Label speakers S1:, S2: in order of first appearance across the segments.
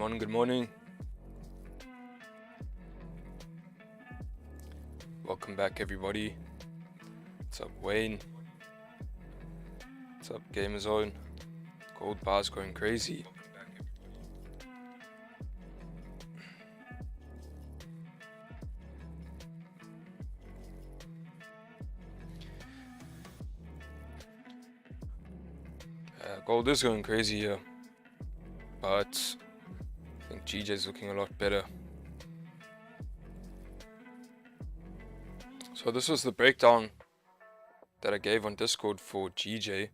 S1: morning, good morning. Welcome back, everybody. What's up, Wayne? What's up, Gamerzone? Gold bar's going crazy. Gold is going crazy here, but I think GJ's looking a lot better. So this was the breakdown that I gave on Discord for GJ.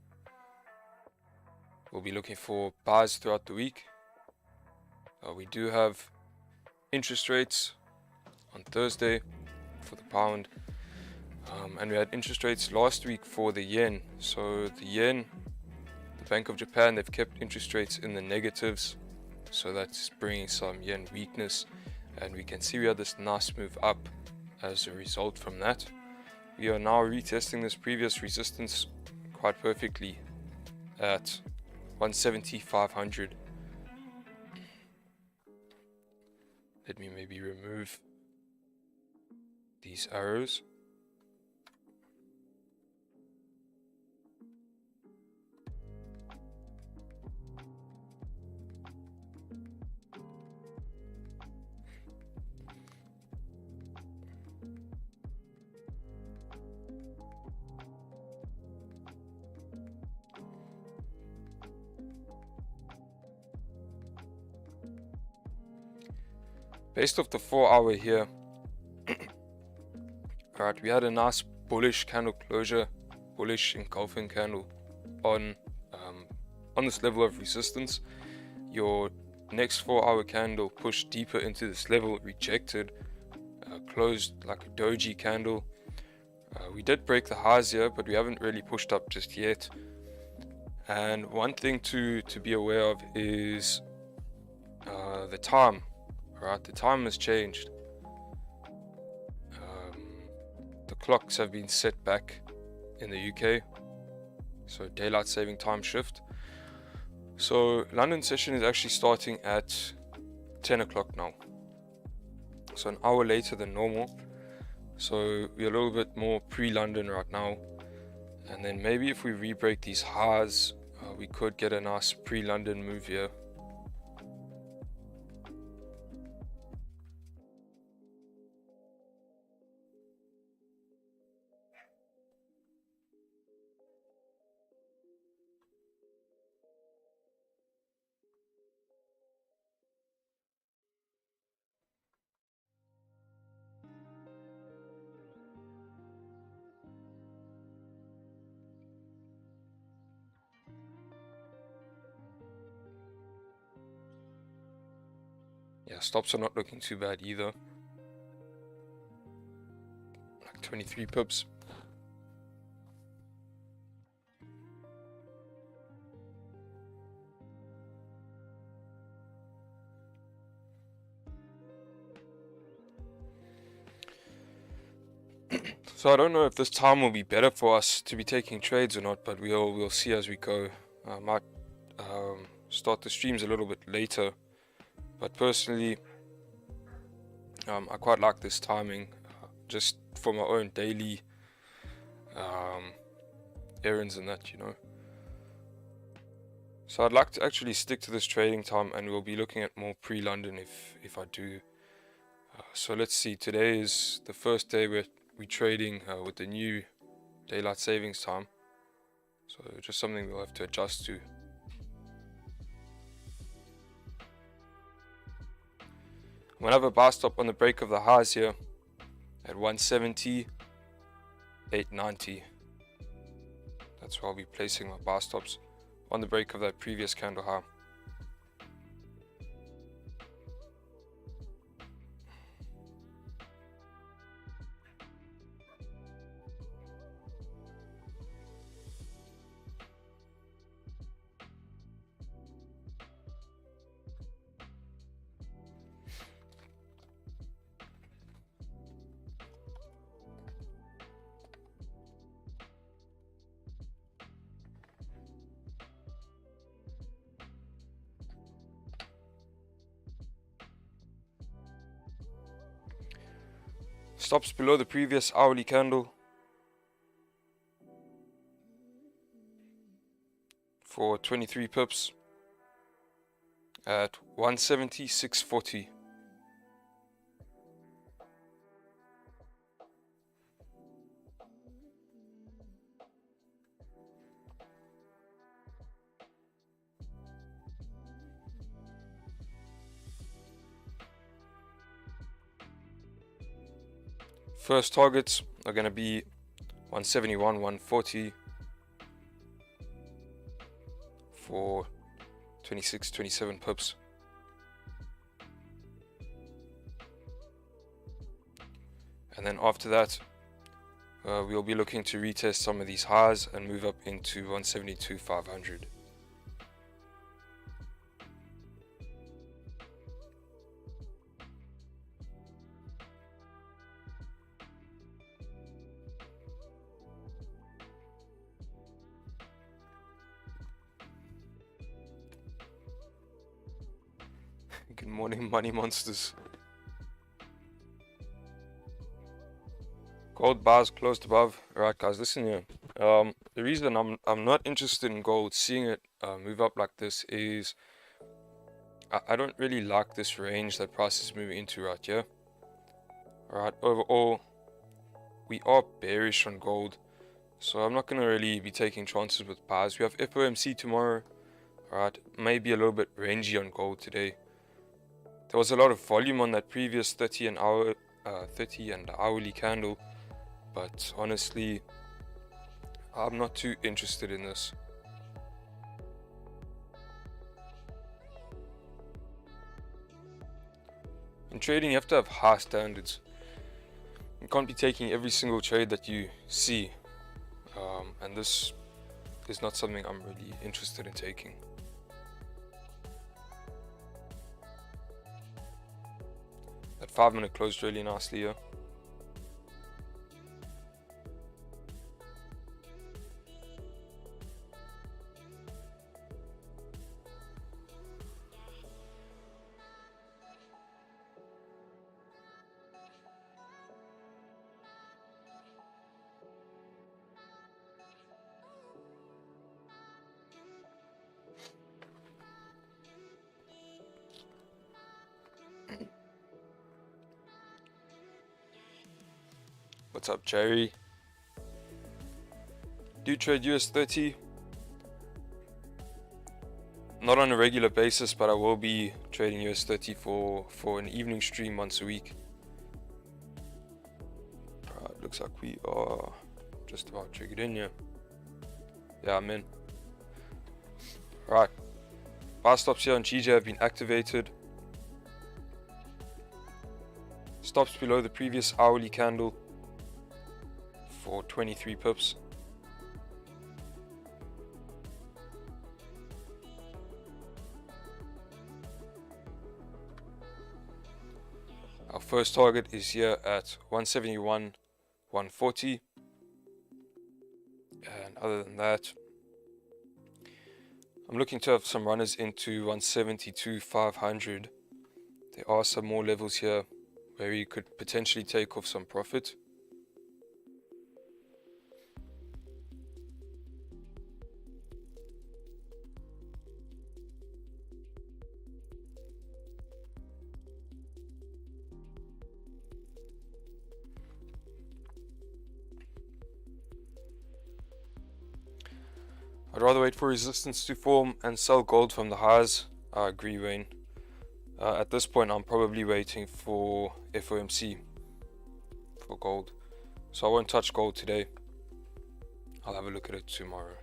S1: We'll be looking for buys throughout the week. We do have interest rates on Thursday for the pound, and we had interest rates last week for the yen. So the yen, the Bank of Japan, they've kept interest rates in the negatives, so that's bringing some yen weakness, and we can see we had this nice move up as a result from that. We are now retesting this previous resistance quite perfectly at 170.500. Let me maybe remove these arrows. Based off the 4 hour here, alright, we had a nice bullish candle closure, bullish engulfing candle on this level of resistance. Your next 4 hour candle pushed deeper into this level, rejected, closed like a doji candle. We did break the highs here, but we haven't really pushed up just yet. And one thing to be aware of is the time. Alright, the time has changed. The clocks have been set back in the UK, so daylight saving time shift. So London session is actually starting at 10 o'clock now, so an hour later than normal. So we're a little bit more pre-London right now, and then maybe if we re-break these highs, we could get a nice pre-London move here. Yeah, stops are not looking too bad either. Like 23 pips. So I don't know if this time will be better for us to be taking trades or not, but we'll see as we go. I might start the streams a little bit later, but personally I quite like this timing, just for my own daily errands and that, you know. So I'd like to actually stick to this trading time, and we'll be looking at more pre-London if I do. So let's see, today is the first day we're trading with the new daylight savings time, so just something we'll have to adjust to. I'm gonna have a buy stop on the break of the highs here at 170.890. That's where I'll be placing my buy stops, on the break of that previous candle high. Stops below the previous hourly candle for 23 pips at 170.640. First targets are going to be 171, 140 for 26, 27 pips. And then after that, we'll be looking to retest some of these highs and move up into 172, 500. Good morning, money monsters. Gold bars closed above. Alright guys, listen here. The reason I'm not interested in gold, seeing it move up like this, is I don't really like this range that price is moving into right here. Alright, overall we are bearish on gold, so I'm not gonna really be taking chances with buys. We have FOMC tomorrow. Alright, maybe a little bit rangy on gold today. There was a lot of volume on that previous 30 and hourly candle, but honestly, I'm not too interested in this. In trading, you have to have high standards. You can't be taking every single trade that you see, and this is not something I'm really interested in taking. That 5-minute closed really nicely here. What's up, Jerry? Do trade US 30. Not on a regular basis, but I will be trading US 30 for an evening stream once a week. Alright, looks like we are just about triggered in here. Yeah, I'm in. Alright. Buy stops here on GJ have been activated. Stops below the previous hourly candle for 23 pips. Our first target is here at 171, 140. And other than that, I'm looking to have some runners into 172, 500. There are some more levels here where you could potentially take off some profit. I'd rather wait for resistance to form and sell gold from the highs. I agree, Wayne. At this point, I'm probably waiting for FOMC for gold. So I won't touch gold today. I'll have a look at it tomorrow.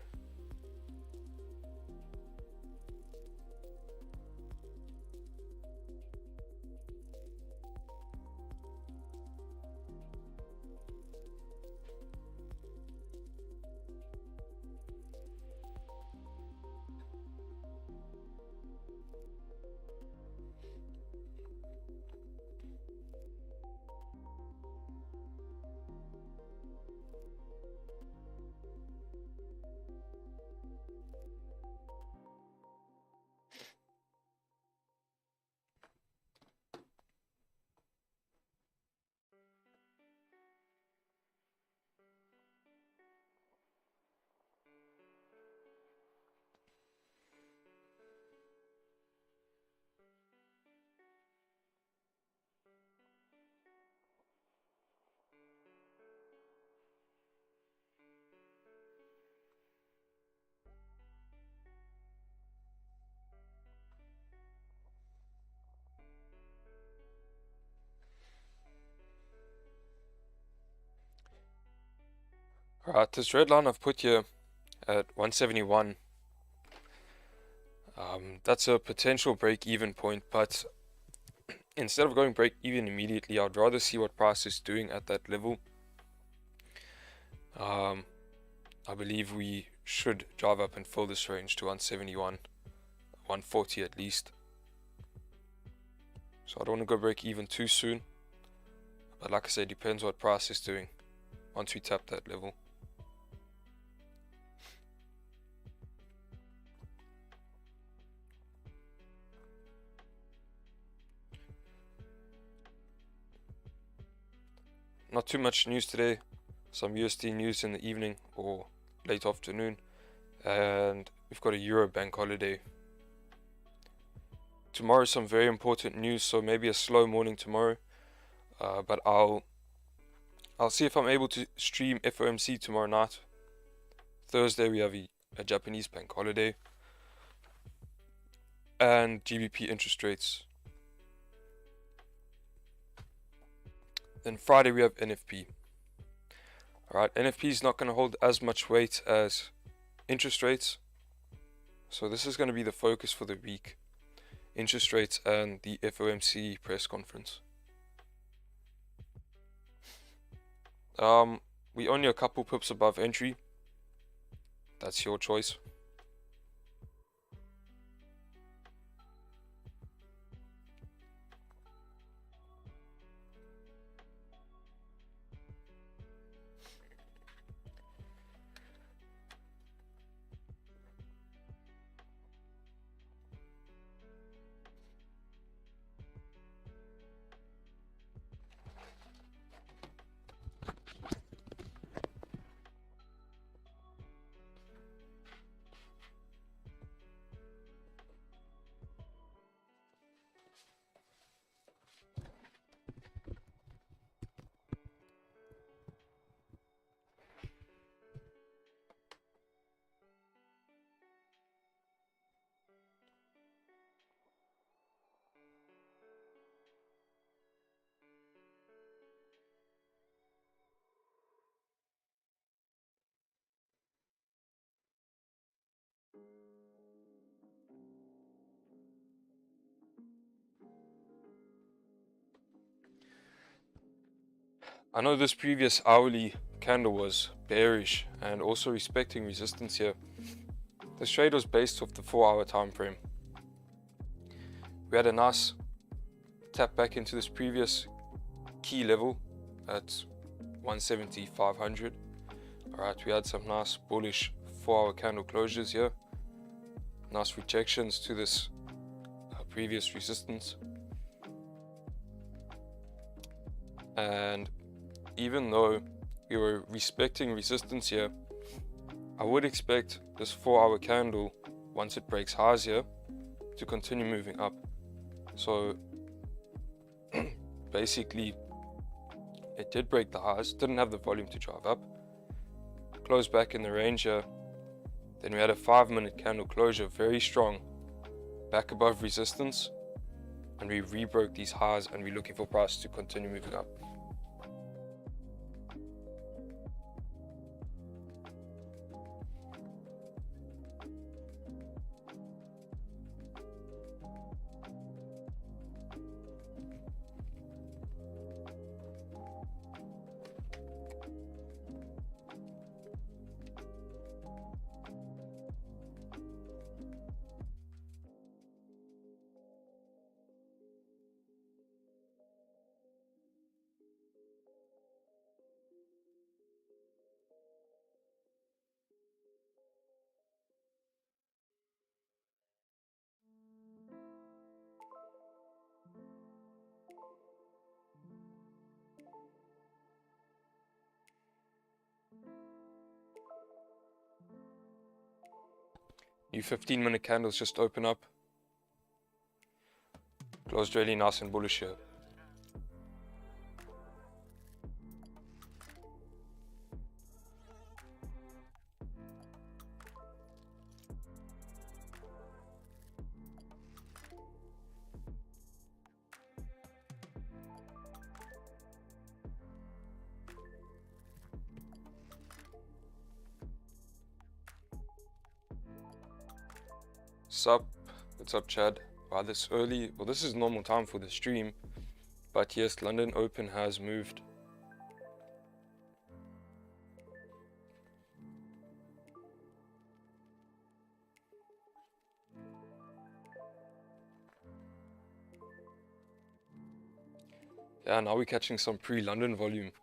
S1: Alright, this red line I've put here at 171. That's a potential break-even point, but instead of going break-even immediately, I'd rather see what price is doing at that level. I believe we should drive up and fill this range to 171, 140 at least. So I don't want to go break-even too soon, but like I said, depends what price is doing once we tap that level. Not too much news today. Some USD news in the evening or late afternoon, and we've got a Euro bank holiday. Tomorrow some very important news, so maybe a slow morning tomorrow, but I'll see if I'm able to stream FOMC tomorrow night. Thursday we have a Japanese bank holiday, and GBP interest rates. Then Friday we have NFP. Alright, NFP is not going to hold as much weight as interest rates, so this is going to be the focus for the week. Interest rates and the FOMC press conference. We only a couple pips above entry. That's your choice. I know this previous hourly candle was bearish and also respecting resistance here. This trade was based off the 4-hour time frame. We had a nice tap back into this previous key level at 170.500. Alright, we had some nice bullish 4-hour candle closures here. Nice rejections to this previous resistance. And even though we were respecting resistance here, I would expect this 4-hour candle, once it breaks highs here, to continue moving up. So basically it did break the highs, didn't have the volume to drive up, closed back in the range here. Then we had a 5-minute candle closure, very strong, back above resistance, and we rebroke these highs, and we're looking for price to continue moving up. New 15-minute candles just open up. Closed really nice and bullish here. What's up? What's up, Chad? Wow, this early. Well, this is normal time for the stream, but yes, London Open has moved. Yeah, now we're catching some pre-London volume.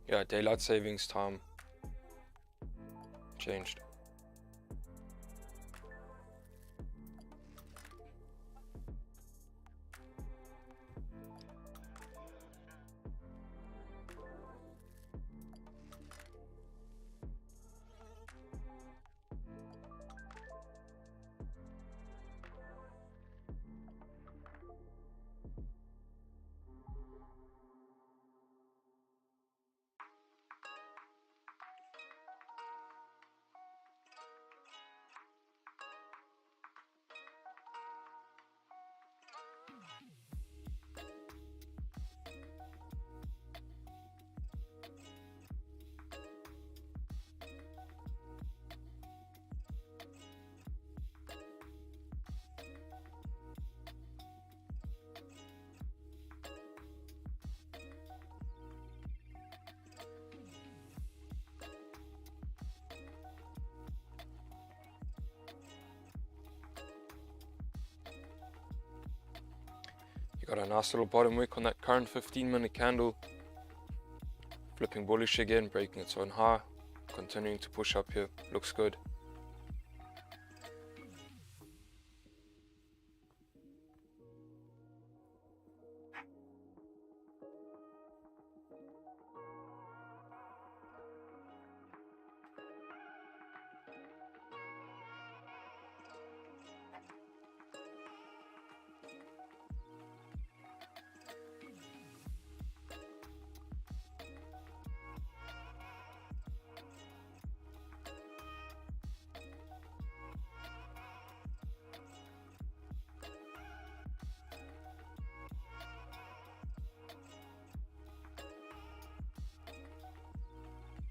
S1: Yeah, daylight savings time changed. You got a nice little bottom wick on that current 15-minute candle. Flipping bullish again, breaking its own high. Continuing to push up here. Looks good.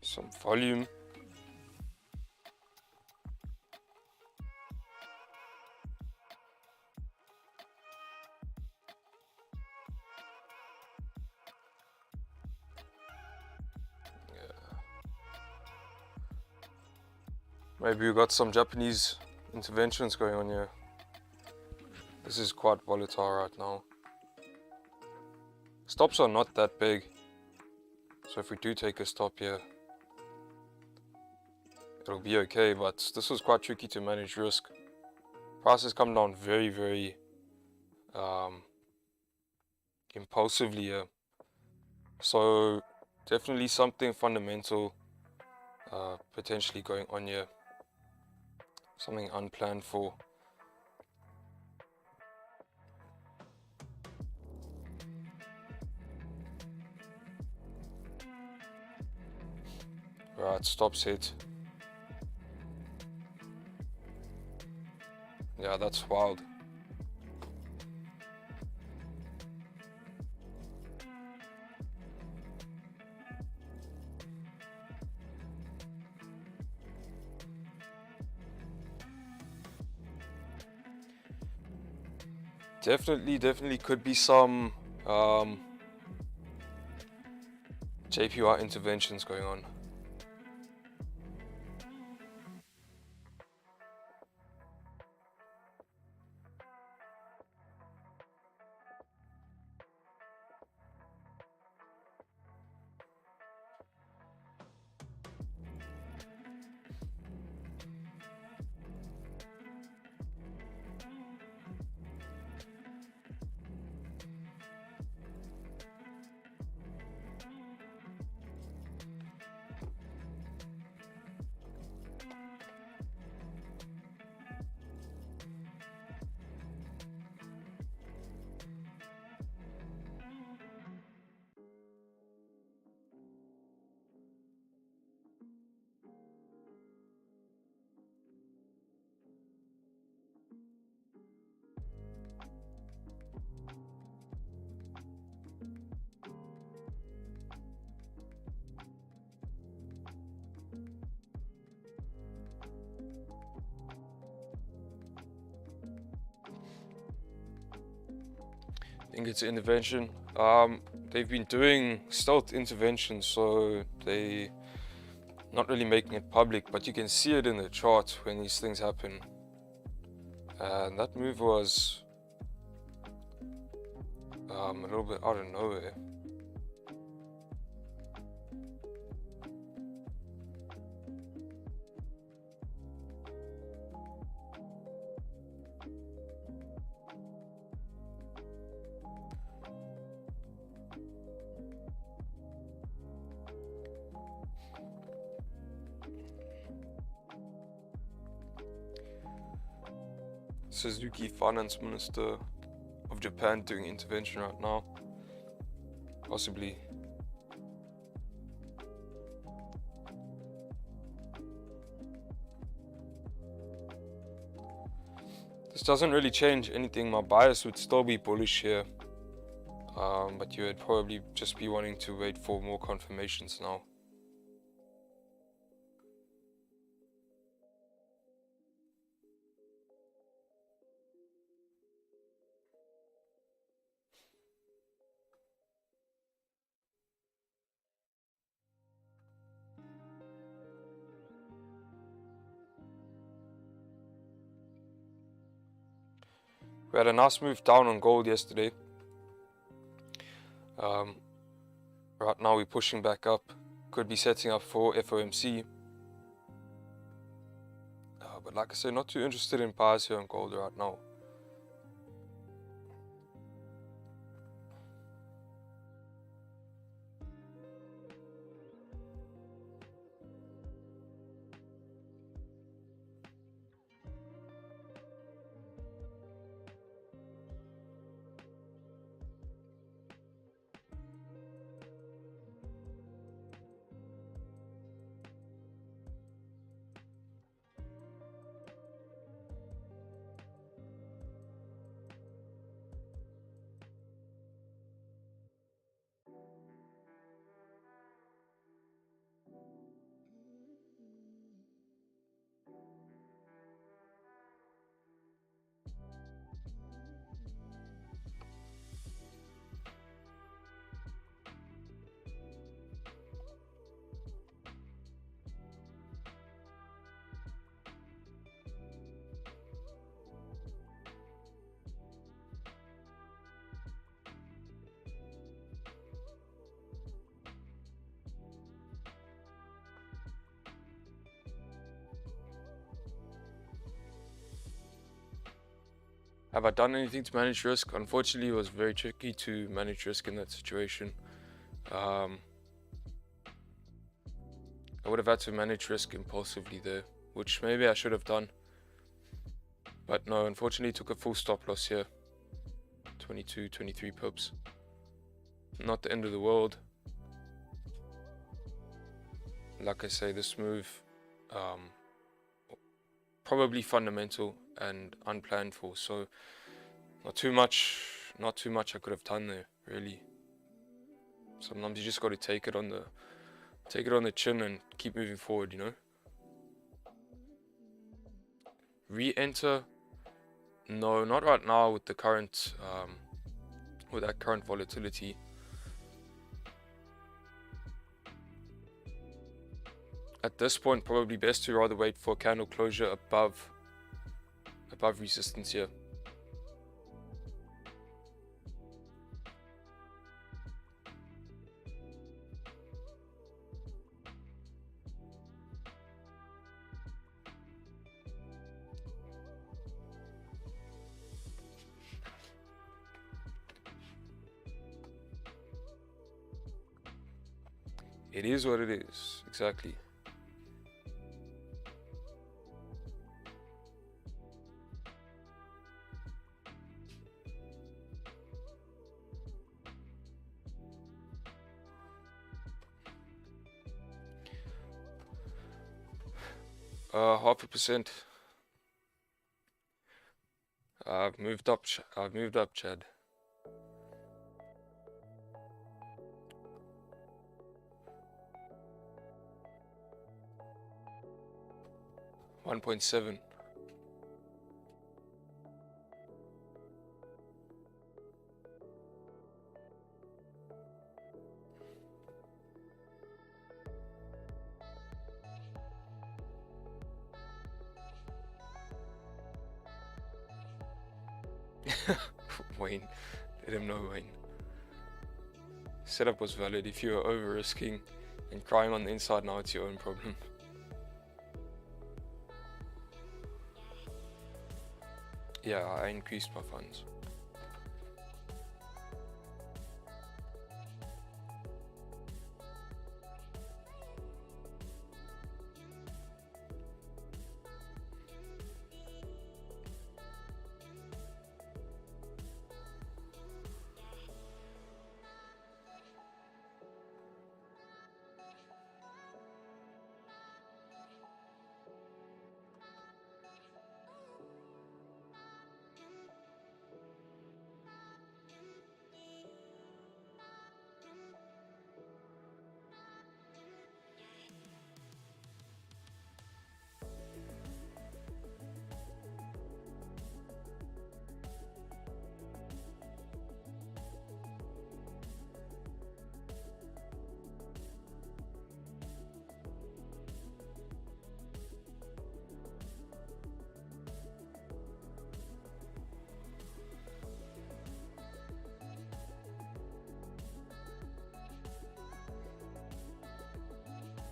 S1: Some volume. Maybe we got some Japanese interventions going on here. This is quite volatile right now. Stops are not that big. So if we do take a stop here, it'll be okay, but this was quite tricky to manage risk. Prices come down very, very impulsively here. So definitely something fundamental potentially going on here. Something unplanned for. Right, stops hit. Yeah, that's wild. Definitely could be some JPY interventions going on. think it's intervention. They've been doing stealth interventions, so they not really making it public, but you can see it in the chart when these things happen. And that move was a little bit out of nowhere. Suzuki, Finance Minister of Japan, doing intervention right now. Possibly. This doesn't really change anything. My bias would still be bullish here. But you would probably just be wanting to wait for more confirmations now. We had a nice move down on gold yesterday. Right now we're pushing back up. Could be setting up for FOMC. But like I said, not too interested in buys here on gold right now. Have I done anything to manage risk? Unfortunately, it was very tricky to manage risk in that situation. I would have had to manage risk impulsively there, which maybe I should have done. But no, unfortunately took a full stop loss here. 22, 23 pips. Not the end of the world. Like I say, this move probably fundamental and unplanned for, so not too much I could have done there, really. Sometimes you just got to take it on the chin and keep moving forward, you know. Re-enter? No, not right now with the current with that current volatility. At this point, probably best to rather wait for a candle closure above resistance here. It is what it is, exactly. Half a percent. I've moved up, Chad. $1.7. Wayne, let him know, Wayne. Setup was valid. If you were over risking and crying on the inside, now it's your own problem. Yeah, I increased my funds.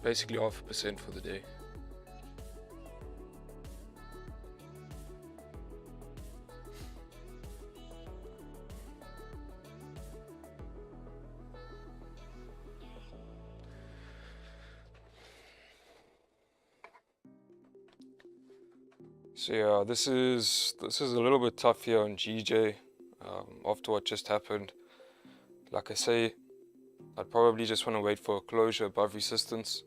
S1: Basically 0.5% for the day. So yeah, this is a little bit tough here on GJ after what just happened. Like I say, I'd probably just want to wait for a closure above resistance.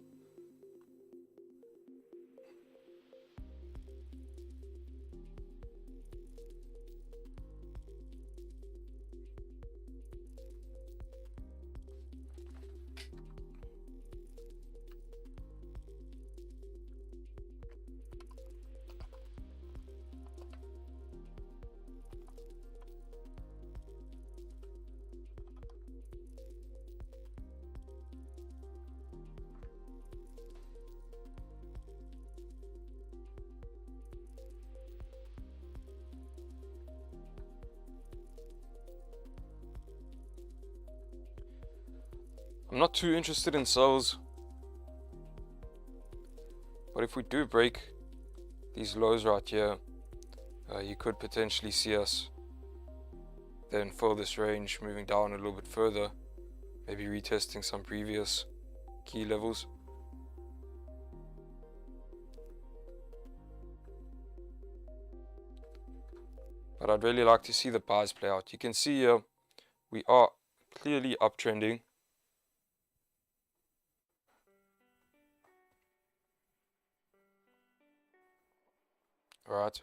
S1: I'm not too interested in sells, but if we do break these lows right here, you could potentially see us then fill this range, moving down a little bit further, maybe retesting some previous key levels. But I'd really like to see the buys play out. You can see here we are clearly uptrending. Alright,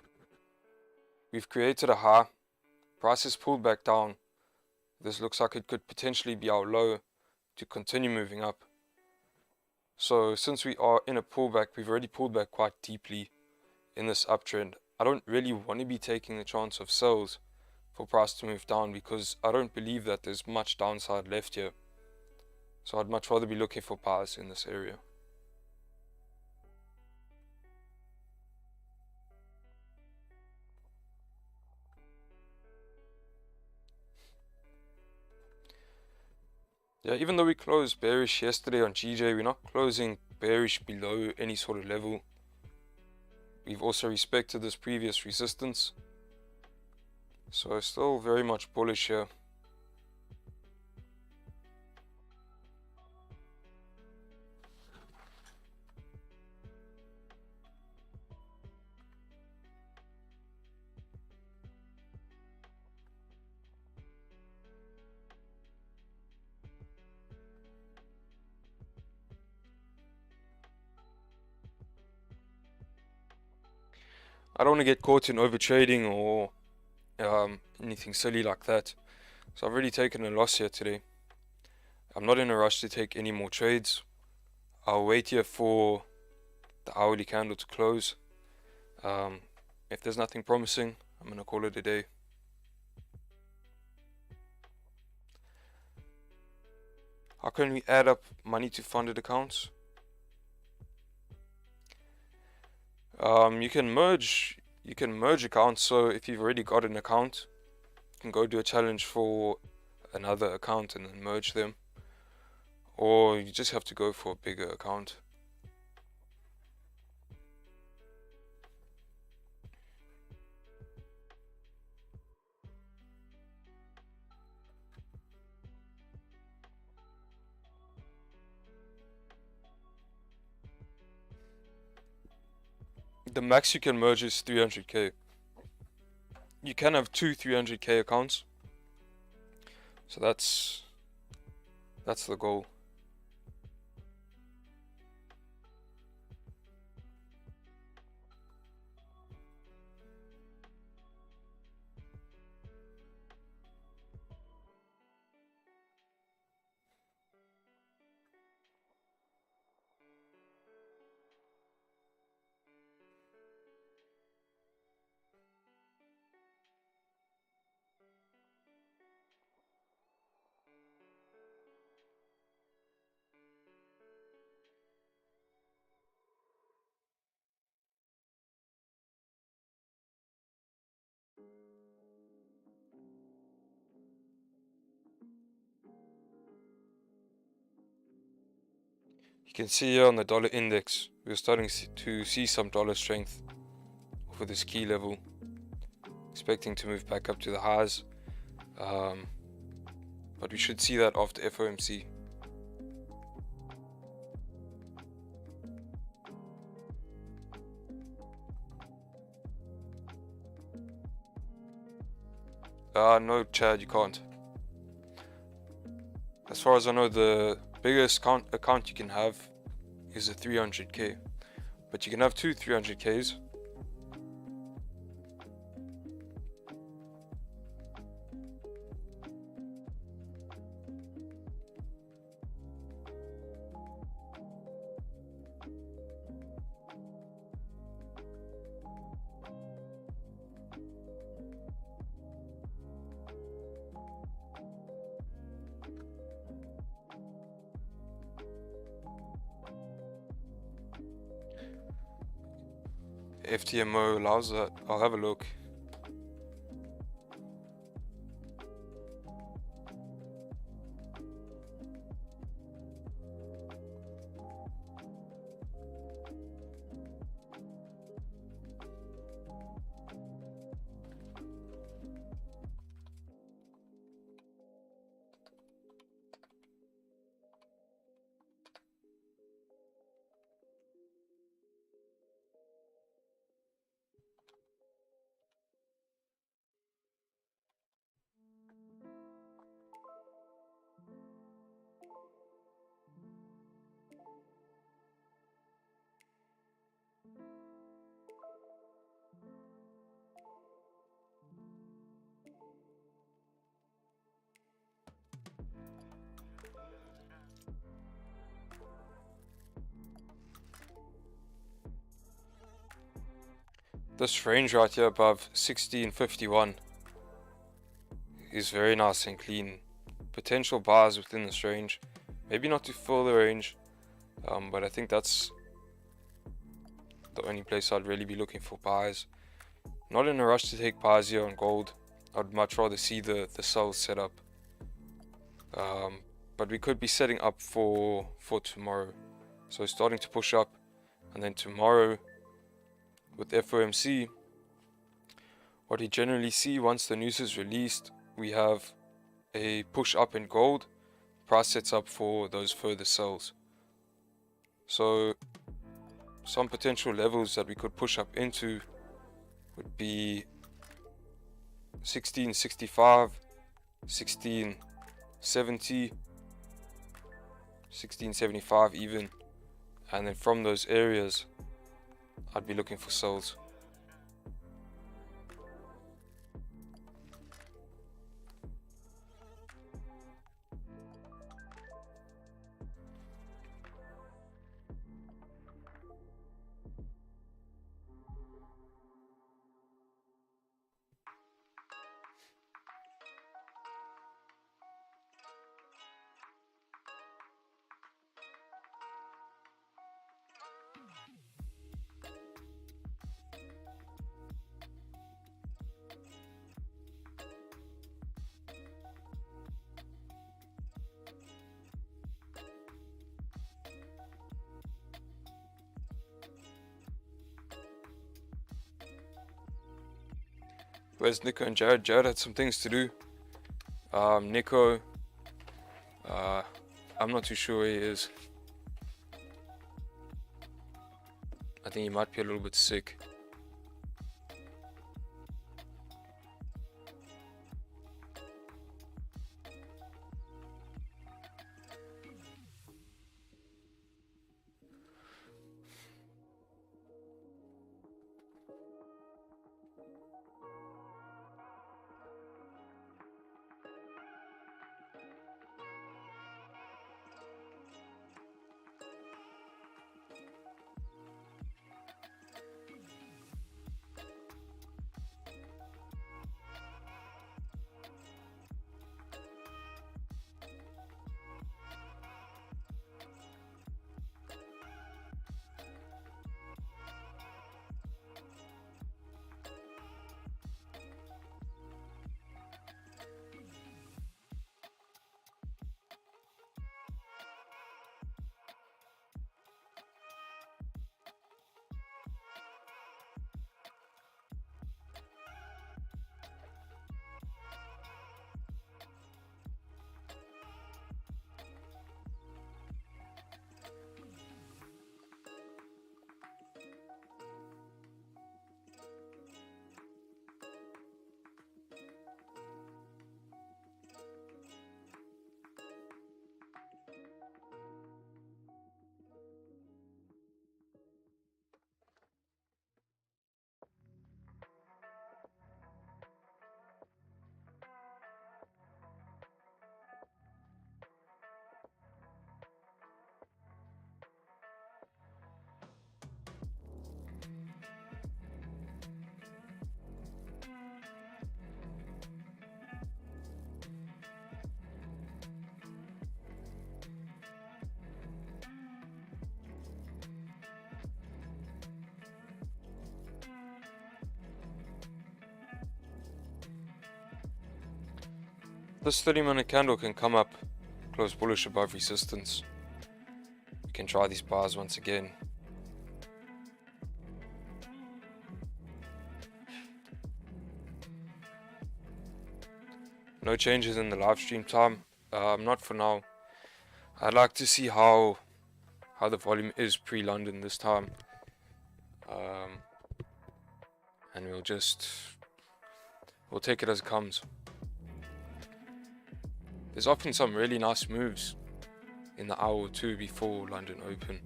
S1: we've created a high, price is pulled back down. This looks like it could potentially be our low to continue moving up. So since we are in a pullback, we've already pulled back quite deeply in this uptrend. I don't really want to be taking the chance of sells for price to move down because I don't believe that there's much downside left here. So I'd much rather be looking for buys in this area. Yeah, even though we closed bearish yesterday on GJ, we're not closing bearish below any sort of level. We've also respected this previous resistance. So still very much bullish here. I don't want to get caught in overtrading or anything silly like that. So I've already taken a loss here today. I'm not in a rush to take any more trades. I'll wait here for the hourly candle to close. If there's nothing promising, I'm going to call it a day. How can we add up money to funded accounts? You can merge accounts. So if you've already got an account can go do a challenge for another account and then merge them, or you just have to go for a bigger account. The max you can merge is 300k. You can have two 300k accounts, so that's the goal. You can see here on the dollar index, we're starting to see some dollar strength for this key level, expecting to move back up to the highs, but we should see that after FOMC. No, Chad, you can't. As far as I know, the biggest account you can have is a 300k, but you can have two 300ks. FTMO allows that. I'll have a look. This range right here above 1651 is very nice and clean. Potential buys within this range, maybe not to fill the range, but I think that's the only place I'd really be looking for buys. Not in a rush to take buys here on gold. I'd much rather see the sell set up, but we could be setting up for tomorrow, so starting to push up, and then tomorrow with FOMC, what we generally see once the news is released, we have a push up in gold. Price sets up for those further sells. So some potential levels that we could push up into would be 1665, 1670, 1675 even, and then from those areas I'd be looking for sells. Where's Nico and Jared? Jared had some things to do. Nico, I'm not too sure where he is. I think he might be a little bit sick. This 30-minute candle can come up close bullish above resistance. We can try these bars once again. No changes in the live stream time, not for now. I'd like to see how the volume is pre-London this time, and we'll take it as it comes. There's often some really nice moves in the hour or two before London Open,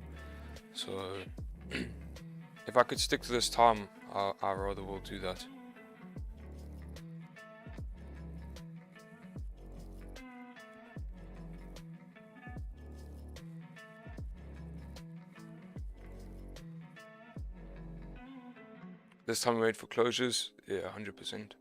S1: so if I could stick to this time, I rather will do that. This time we wait for closures, yeah, 100%.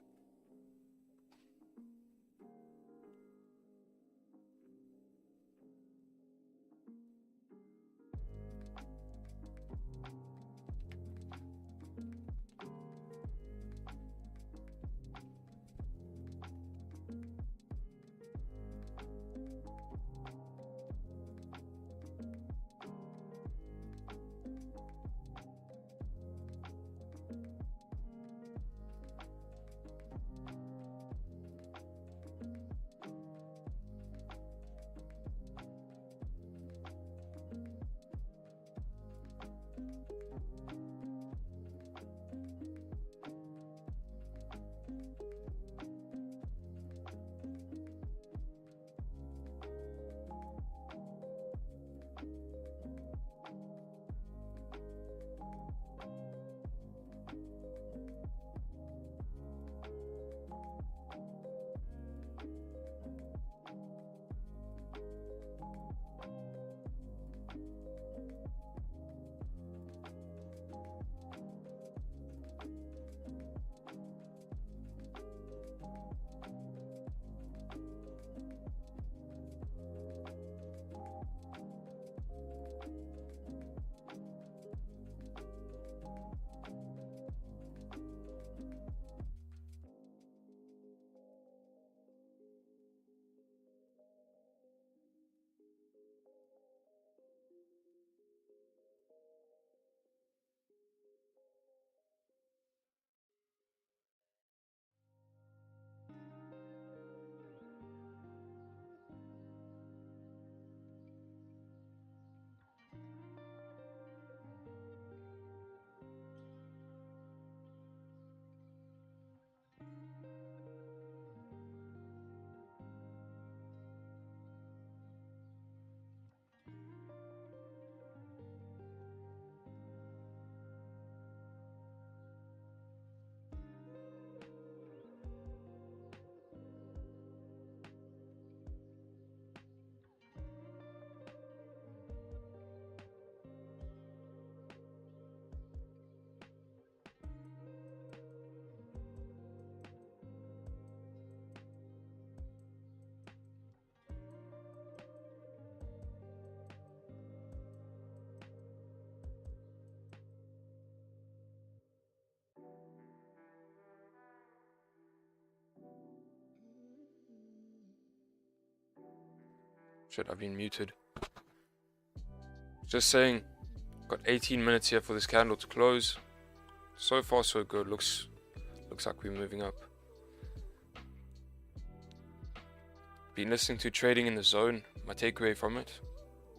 S1: Shit, I've been muted. Just saying, got 18 minutes here for this candle to close. So far so good. Looks like we're moving up. Been listening to Trading in the Zone. My takeaway from it: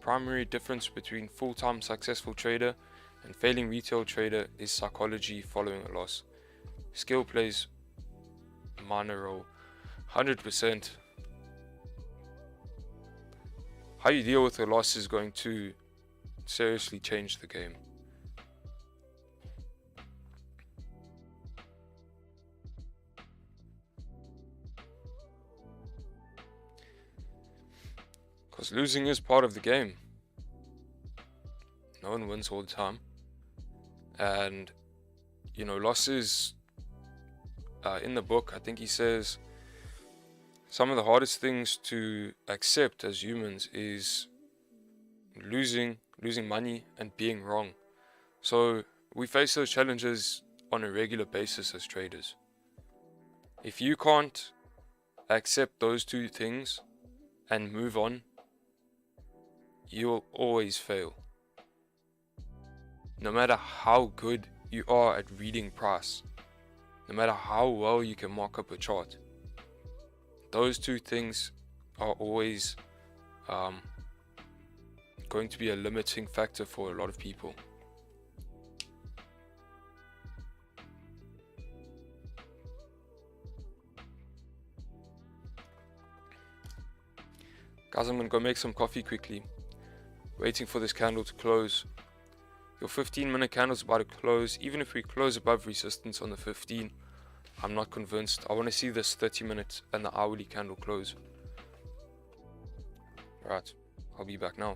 S1: primary difference between full-time successful trader and failing retail trader is psychology following a loss. Skill plays minor role. 100%. How you deal with a loss is going to seriously change the game. Because losing is part of the game. No one wins all the time. And, you know, losses, in the book, I think he says, some of the hardest things to accept as humans is losing money and being wrong. So we face those challenges on a regular basis as traders. If you can't accept those two things and move on, you'll always fail. No matter how good you are at reading price, no matter how well you can mark up a chart, those two things are always going to be a limiting factor for a lot of people. Guys, I'm gonna go make some coffee quickly. Waiting for this candle to close. Your 15-minute candle's about to close. Even if we close above resistance on the 15, I'm not convinced. I want to see this 30-minute and the hourly candle close. Right, I'll be back now.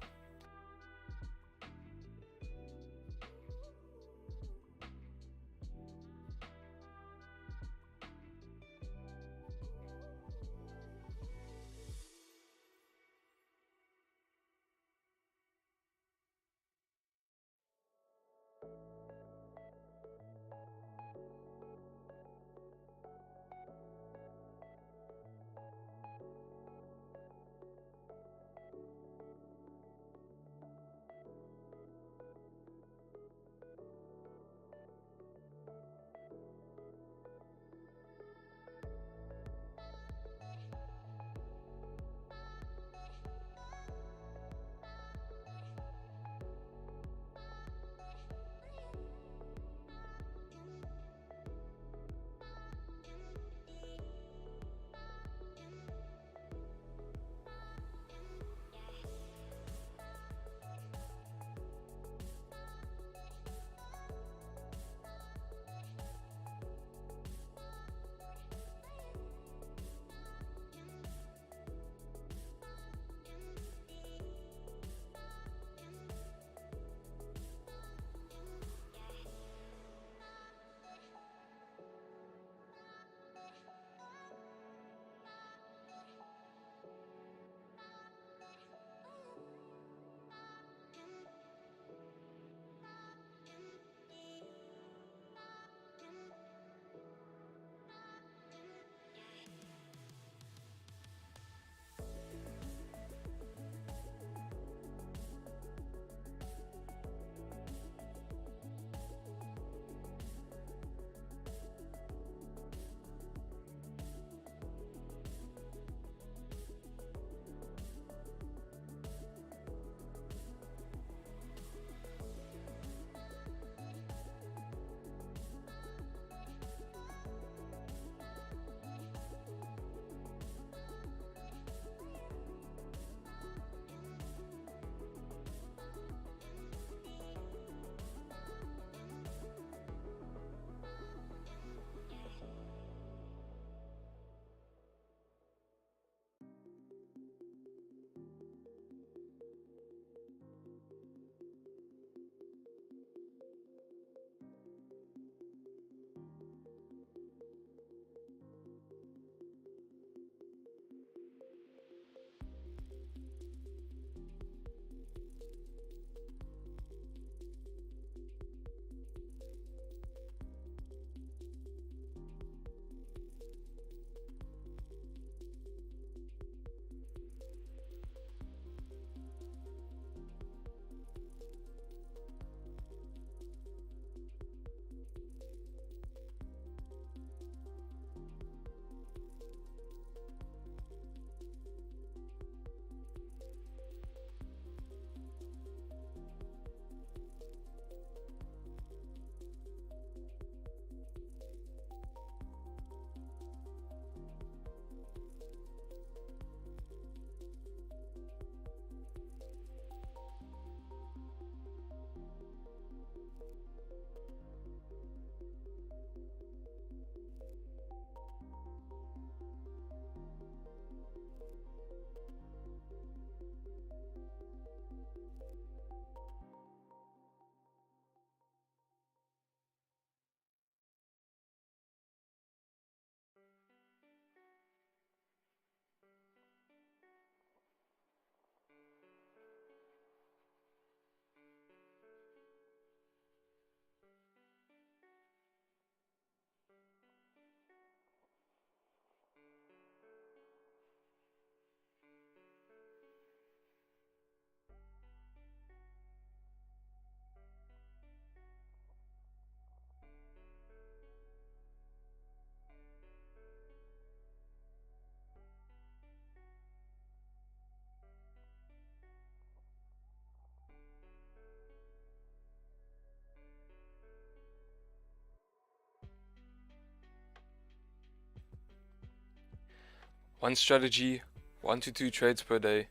S1: One strategy, 1 to 2 trades per day,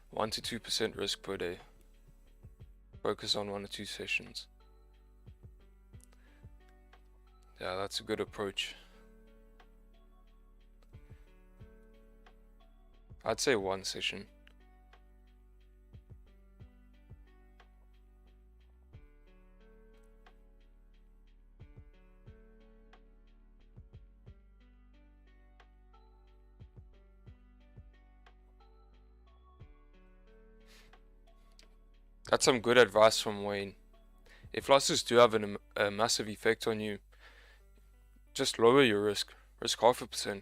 S1: 1 to 2% risk per day. Focus on 1 or 2 sessions. Yeah, that's a good approach. I'd say 1 session. That's some good advice from Wayne. If losses do have a massive effect on you, just lower your risk. Risk 0.5%.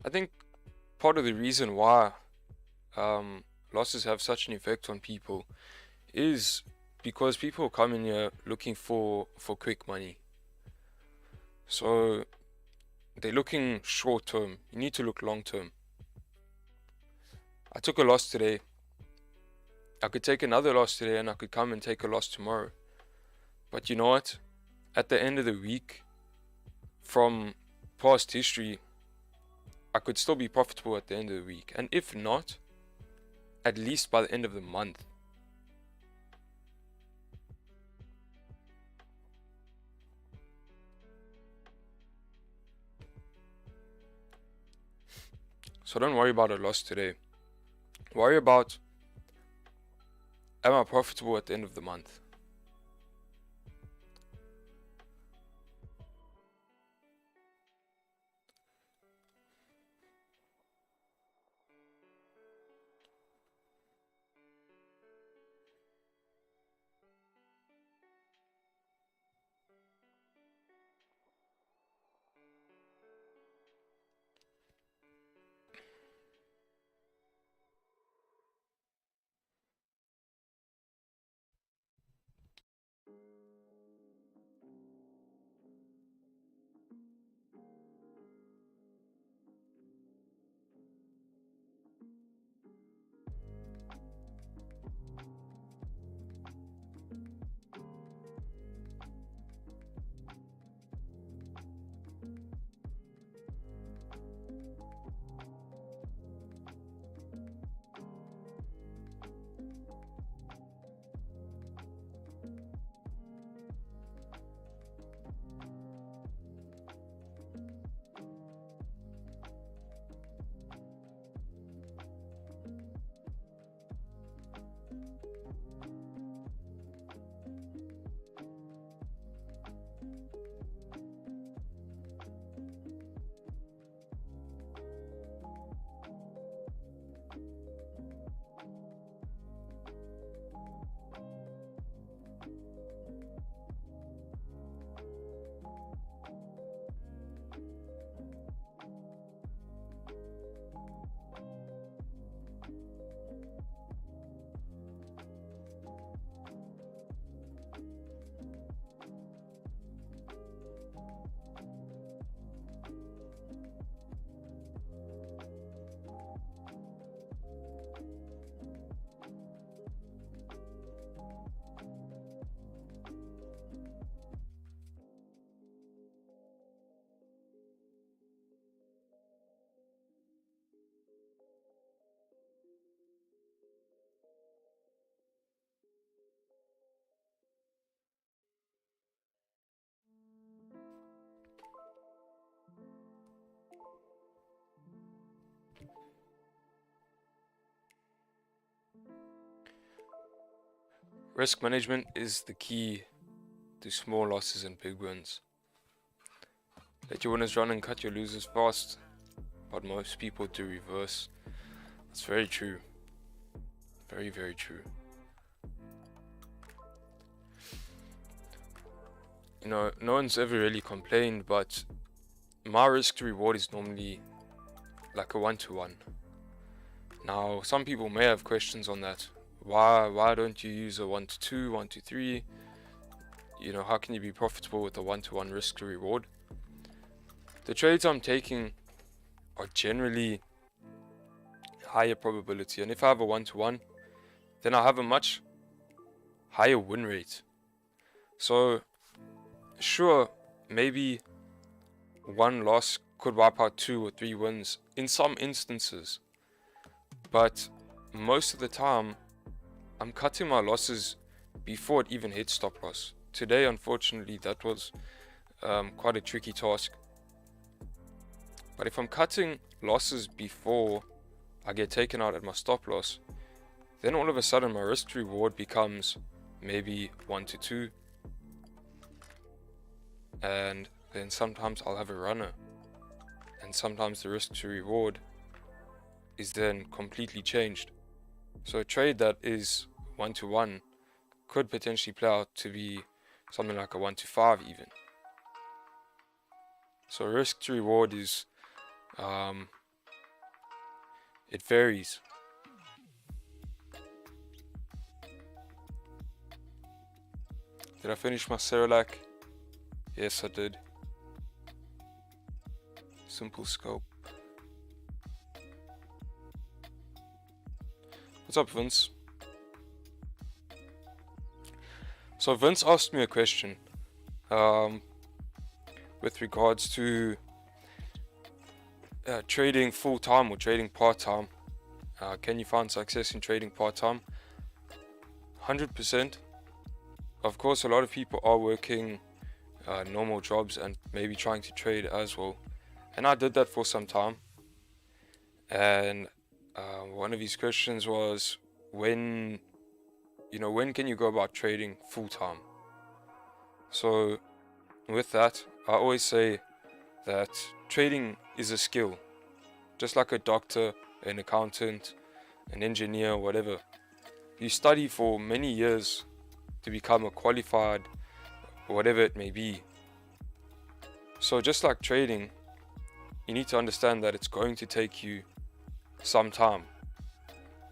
S1: I think part of the reason why losses have such an effect on people is because people come in here looking for quick money. So they're looking short term. You need to look long term. I took a loss today. I could take another loss today and I could come and take a loss tomorrow. But you know what? At the end of the week, from past history, I could still be profitable at the end of the week. And if not, at least by the end of the month. So don't worry about a loss today. Worry about, am I profitable at the end of the month? Risk management is the key to small losses and big wins. Let your winners run and cut your losers fast, but most people do reverse. That's very true. Very, very true. You know, no one's ever really complained, but my risk to reward is normally like a 1-to-1. Now, some people may have questions on that. Why don't you use a 1-to-2, 1-to-3? You know, how can you be profitable with a 1-to-1 risk to reward? The trades I'm taking are generally higher probability. And if I have a 1-to-1, then I have a much higher win rate. So sure, maybe one loss could wipe out 2 or 3 wins in some instances, but most of the time I'm cutting my losses before it even hits stop loss. Today, unfortunately, that was quite a tricky task. But if I'm cutting losses before I get taken out at my stop loss, then all of a sudden my risk to reward becomes maybe 1-to-2, and then sometimes I'll have a runner, and sometimes the risk to reward is then completely changed. So a trade that is 1-to-1 could potentially play out to be something like a 1-to-5 even. So risk to reward is it varies. Did I finish my Cerelac? Yes, I did. Simple scope. What's up, Vince? So Vince asked me a question with regards to trading full-time or trading part-time. Can you find success in trading part-time? 100%. Of course, a lot of people are working normal jobs and maybe trying to trade as well. And I did that for some time. And one of his questions was, when can you go about trading full-time? So with that, I always say that trading is a skill. Just like a doctor, an accountant, an engineer, whatever. You study for many years to become a qualified, whatever it may be. So just like trading, you need to understand that it's going to take you some time,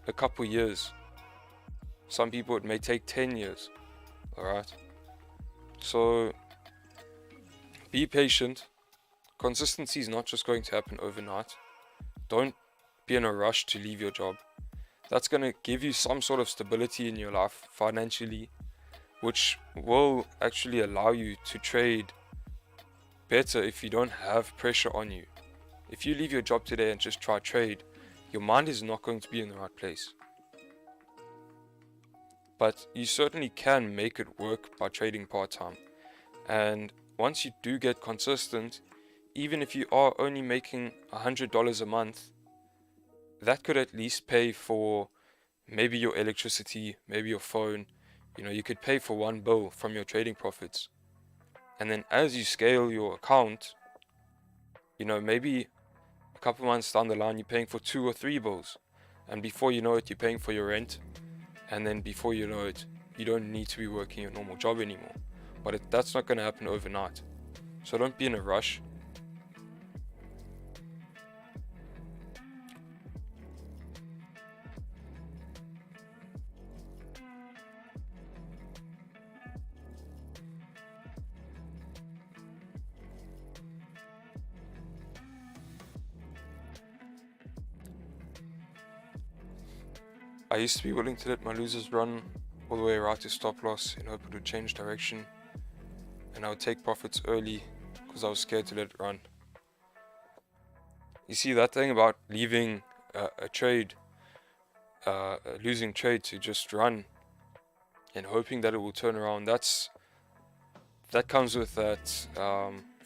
S1: a couple years. Some people it may take 10 years. Alright? So be patient. Consistency is not just going to happen overnight. Don't be in a rush to leave your job. That's going to give you some sort of stability in your life financially, which will actually allow you to trade better if you don't have pressure on you. If you leave your job today and just try trade, your mind is not going to be in the right place. But you certainly can make it work by trading part-time. And once you do get consistent, even if you are only making $100 a month, that could at least pay for maybe your electricity, maybe your phone. You could pay for one bill from your trading profits. And then as you scale your account, maybe a couple months down the line, you're paying for 2 or 3 bills. And before you know it, you're paying for your rent. And then before you know it, you don't need to be working your normal job anymore. But that's not going to happen overnight. So don't be in a rush. I used to be willing to let my losers run all the way right to stop loss in hope it would change direction, and I would take profits early because I was scared to let it run. You see, that thing about leaving a trade, a losing trade to just run and hoping that it will turn around, that comes with that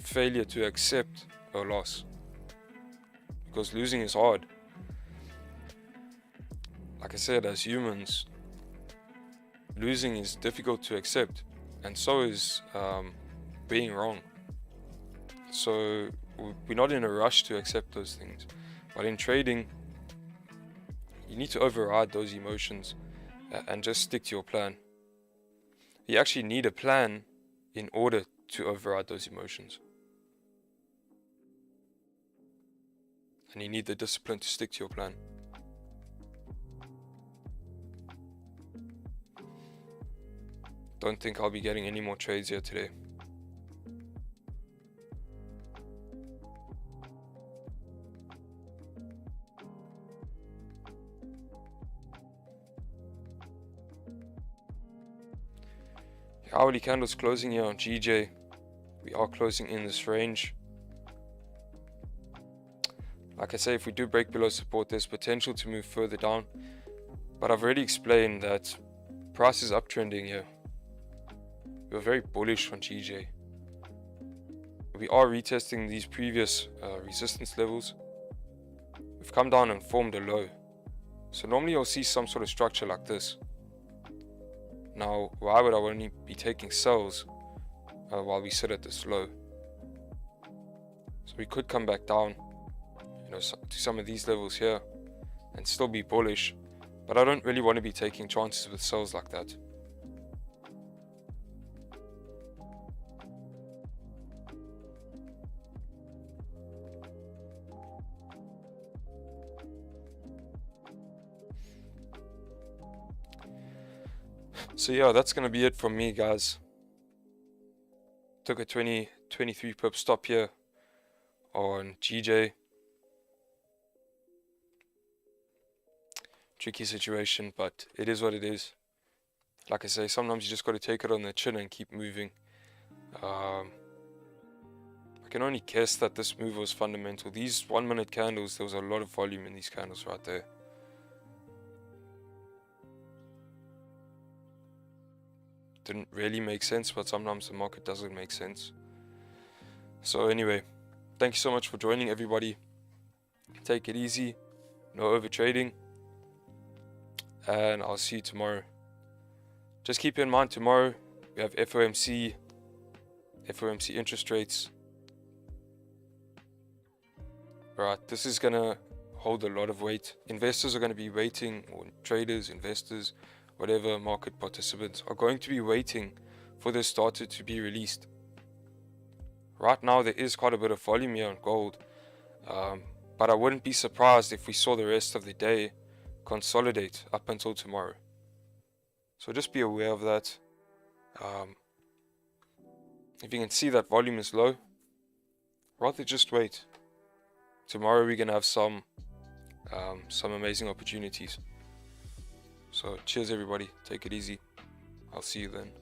S1: failure to accept a loss, because losing is hard. Like I said, as humans, losing is difficult to accept, and so is being wrong. So we're not in a rush to accept those things. But in trading, you need to override those emotions and just stick to your plan. You actually need a plan in order to override those emotions. And you need the discipline to stick to your plan. Don't think I'll be getting any more trades here today. The hourly candle's closing here on GJ. We are closing in this range. Like I say, if we do break below support, there's potential to move further down. But I've already explained that price is uptrending here. We're very bullish on GJ. We are retesting these previous resistance levels. We've come down and formed a low. So normally you'll see some sort of structure like this. Now, why would I only be taking sells while we sit at this low? So we could come back down, you know, to some of these levels here and still be bullish. But I don't really want to be taking chances with sells like that. So yeah, that's going to be it from me, guys. Took a 23 pip stop here on GJ. Tricky situation, but it is what it is. Like I say, sometimes you just got to take it on the chin and keep moving. I can only guess that this move was fundamental. These 1 minute candles, there was a lot of volume in these candles right there. Didn't really make sense, but sometimes the market doesn't make sense. So anyway, thank you so much for joining, everybody. Take it easy, no over trading, and I'll see you tomorrow. Just keep in mind, tomorrow we have FOMC interest rates. Right, this is gonna hold a lot of weight. Investors are going to be waiting, or traders, investors, whatever market participants are going to be waiting for this data to be released. Right now there is quite a bit of volume here on gold, but I wouldn't be surprised if we saw the rest of the day consolidate up until tomorrow. So just be aware of that. If you can see that volume is low, rather just wait. Tomorrow we're gonna have some amazing opportunities. So cheers everybody, take it easy. I'll see you then.